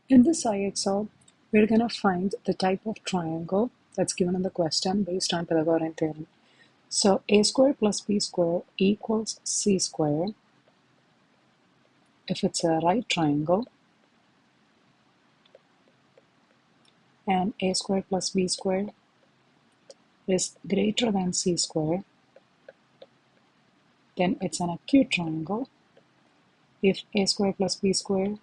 In this IXL, we're going to find the type of triangle that's given in the question based on Pythagorean theorem. So a square plus b square equals c square if it's a right triangle, and a square plus b square is greater than c square, then it's an acute triangle. If a square plus b square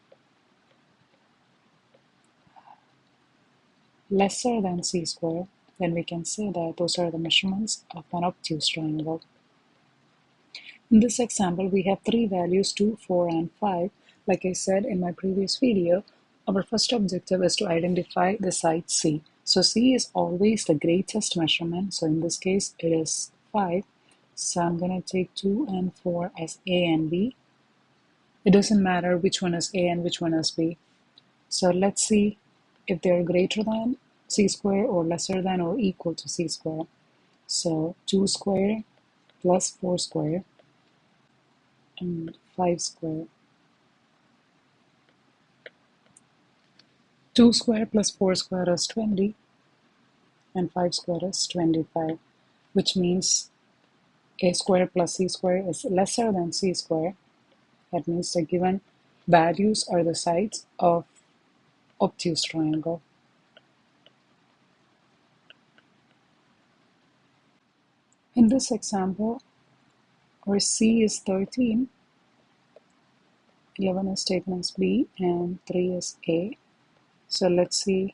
lesser than c square, then we can say that those are the measurements of an obtuse triangle. In this example, we have three values, 2, 4, and 5. Like I said in my previous video, our first objective is to identify the side C. So C is always the greatest measurement. So in this case, it is 5. So I'm going to take 2 and 4 as A and B. It doesn't matter which one is A and which one is B. So let's see if they're greater than C square or lesser than or equal to C square. So 2 square plus 4 square and 5 square. 2 square plus 4 square is 20 and 5 square is 25, which means a square plus c square is lesser than c square. That means the given values are the sides of obtuse triangle. In this example, where c is 13, 11 is taken as b, and 3 is a. So let's see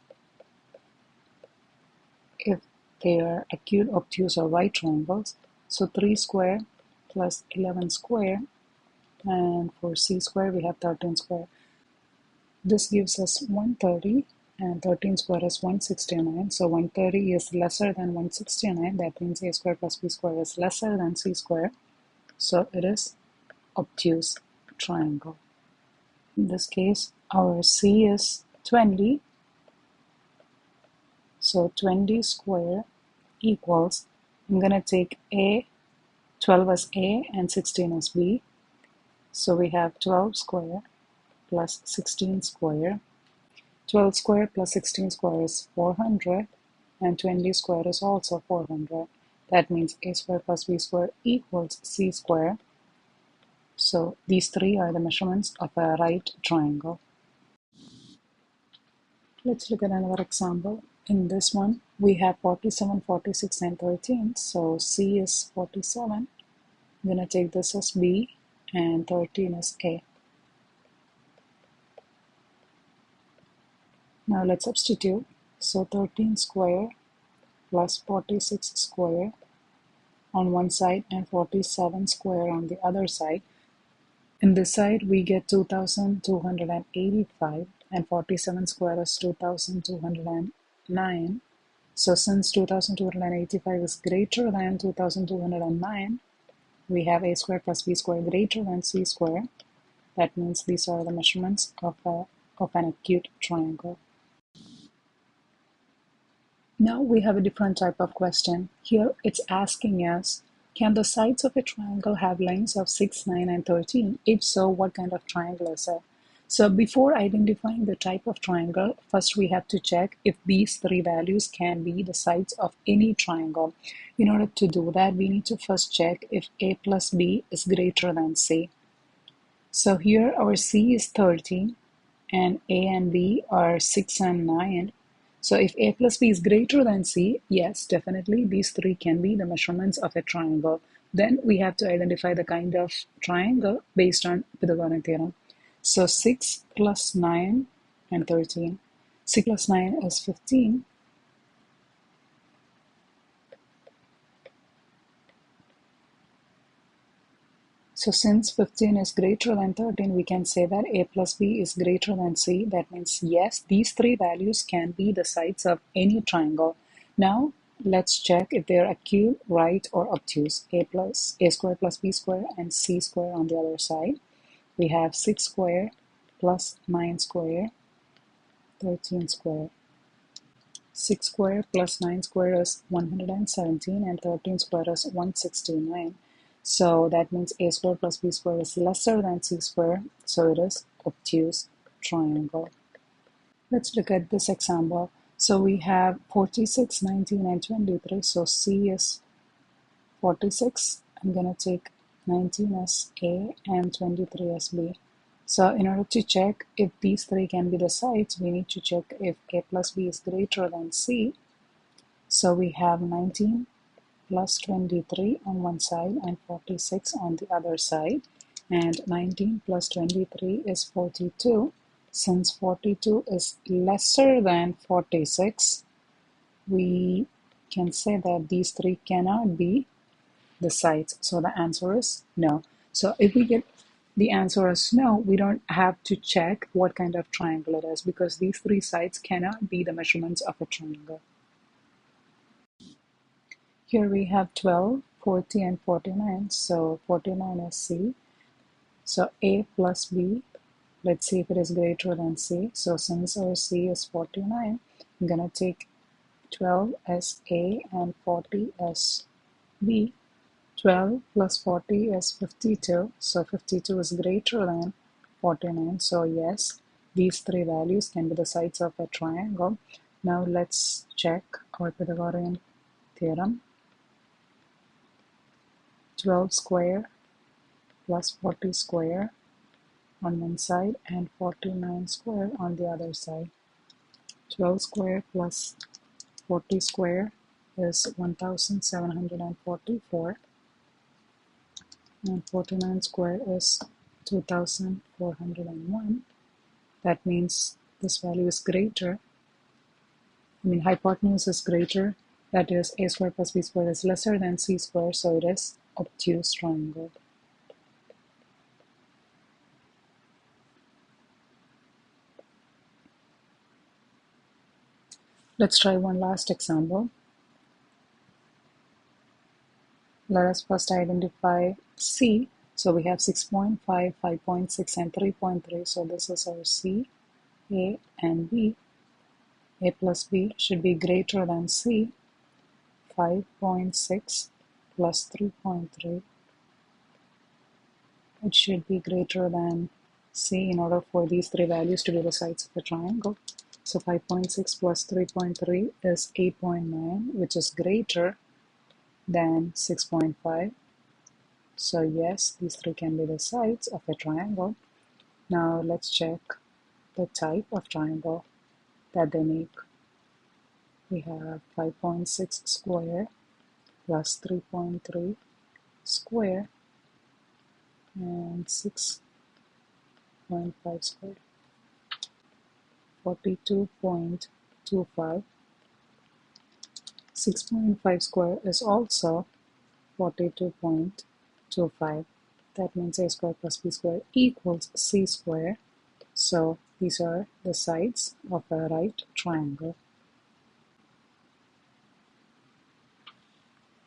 if they are acute, obtuse, or right triangles. So 3 square plus 11 square, and for c square we have 13 square. This gives us 130, and 13 square is 169. So 130 is lesser than 169. That means a square plus b square is lesser than c square. So it is obtuse triangle. In this case, our c is 20. So 20 square equals, I'm going to take a, 12 as a and 16 as b. So we have 12 square plus 16 square. 12 square plus 16 square is 400, and 20 square is also 400. That means a square plus b square equals c square. So these three are the measurements of a right triangle. Let's look at another example. In this one, we have 47, 46, and 13. So c is 47. I'm going to take this as b, and 13 is a. Now let's substitute. So 13 square plus 46 square on one side and 47 square on the other side. In this side, we get 2,285, and 47 square is 2,209. So since 2,285 is greater than 2,209, we have a square plus b square greater than c square. That means these are the measurements of an acute triangle. Now we have a different type of question. Here it's asking us, can the sides of a triangle have lengths of 6, 9, and 13? If so, what kind of triangle is it? So before identifying the type of triangle, first we have to check if these three values can be the sides of any triangle. In order to do that, we need to first check if a plus b is greater than c. So here our c is 13 and a and b are 6 and 9. So if a plus b is greater than c, yes, definitely these three can be the measurements of a triangle. Then we have to identify the kind of triangle based on Pythagorean theorem. So 6 plus 9 and 13. 6 plus 9 is 15. So since 15 is greater than 13, we can say that a plus b is greater than c. That means yes, these three values can be the sides of any triangle. Now let's check if they're acute, right, or obtuse. A square plus b square and c square on the other side. We have 6 square plus 9 square, 13 square. 6 square plus 9 square is 117, and 13 square is 169. So that means a square plus b square is lesser than c square, so it is obtuse triangle. Let's look at this example. So we have 46, 19, and 23. So C is 46. I'm going to take 19 as A and 23 as B. So in order to check if these three can be the sides, we need to check if A plus B is greater than C. So we have 19 plus 23 on one side and 46 on the other side. And 19 plus 23 is 42. Since 42 is lesser than 46, we can say that these three cannot be the sides. So the answer is no. So if we get the answer is no, we don't have to check what kind of triangle it is because these three sides cannot be the measurements of a triangle. Here we have 12, 40, and 49. So 49 is C. So A plus B, let's see if it is greater than C. So since our C is 49, I'm going to take 12 as A and 40 as B. 12 plus 40 is 52. So 52 is greater than 49. So yes, these three values can be the sides of a triangle. Now let's check our Pythagorean theorem. 12 square plus 40 square on one side and 49 square on the other side. 12 square plus 40 square is 1744 and 49 square is 2401. That means this value is greater. Hypotenuse is greater. That is, a square plus b square is lesser than c square, so it is obtuse triangle. Let's try one last example. Let us first identify C. So we have 6.5, 5.6, and 3.3. So this is our C, A, and B. A plus B should be greater than C. 5.6 plus 3.3. It should be greater than C in order for these three values to be the sides of the triangle. So 5.6 plus 3.3 is 8.9, which is greater than 6.5. So yes, these three can be the sides of a triangle. Now let's check the type of triangle that they make. We have 5.6 square plus 3.3 square and 6.5 square. 42.25. 6.5 square is also 42.25. That means a square plus b square equals c square. So these are the sides of a right triangle.